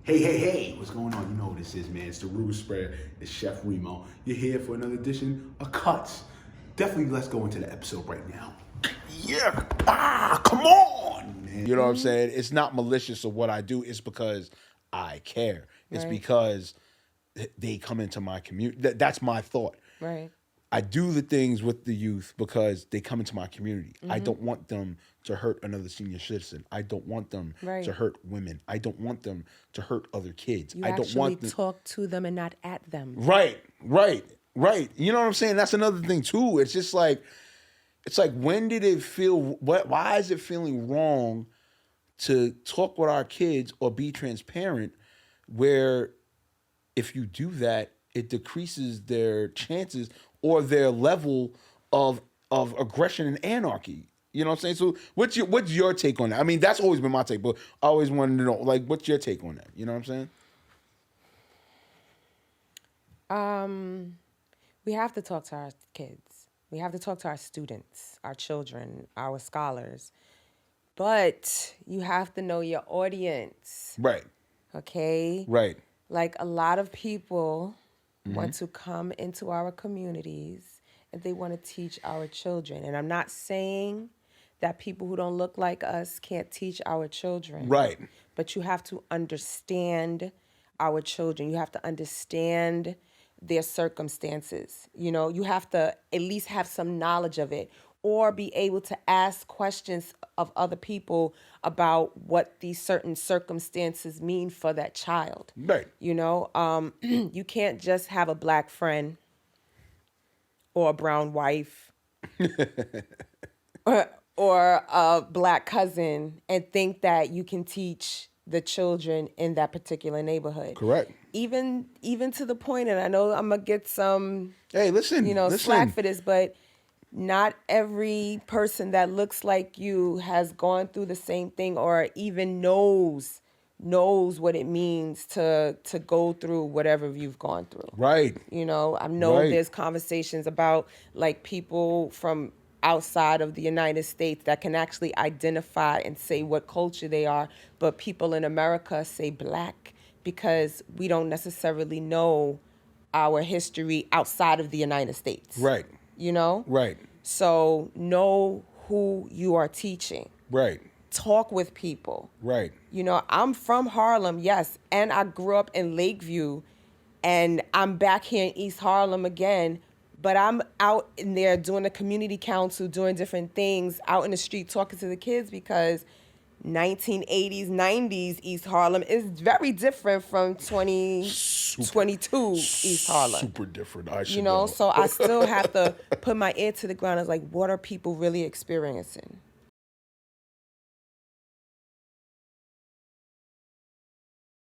Hey, what's going on? You know what this is, man. It's the Rumor Spread. It's Chef Reemo. You're here for another edition of Cuts. Definitely let's go into the episode right now. Yeah, come on, man. You know what I'm saying? It's not malicious of what I do. It's because I care. It's because they come into my community. That's my thought. Right. I do the things with the youth because they come into my community. I don't want them to hurt another senior citizen. I don't want them to hurt women. I don't want them to hurt other kids. You I don't actually want them... talk to them and not at them. Right. You know what I'm saying? That's another thing too. It's just like, when did it feel? Why is it feeling wrong to talk with our kids or be transparent? Where if you do that, it decreases their chances or their level of aggression and anarchy. You know what I'm saying? So what's your take on that? I mean, that's always been my take, but I always wanted to know, like, what's your take on that? You know what I'm saying? We have to talk to our kids. We have to talk to our students, our children, our scholars. But you have to know your audience. Right. Okay? Right. Like, a lot of people want to come into our communities and they want to teach our children. And I'm not saying that people who don't look like us can't teach our children. Right. But you have to understand our children. You have to understand their circumstances. You know, you have to at least have some knowledge of it or be able to ask questions of other people about what these certain circumstances mean for that child. Right. You know, you can't just have a black friend or a brown wife or a black cousin and think that you can teach the children in that particular neighborhood. Correct. Even to the point, and I know I'm gonna get some, listen, slack for this, but not every person that looks like you has gone through the same thing or even knows what it means to go through whatever you've gone through. Right. You know, I know there's conversations about like people from outside of the United States that can actually identify and say what culture they are, but people in America say black because we don't necessarily know our history outside of the United States. Right. You know? Right. So know who you are teaching. Right. Talk with people. Right. You know, I'm from Harlem, yes, and I grew up in Lakeview, and I'm back here in East Harlem again, but I'm out in there doing the community council, doing different things, out in the street talking to the kids because 1980s, 90s East Harlem is very different from 2022 East Harlem. Super different. I should You know, know. so I still have to put my ear to the ground. It's like, what are people really experiencing?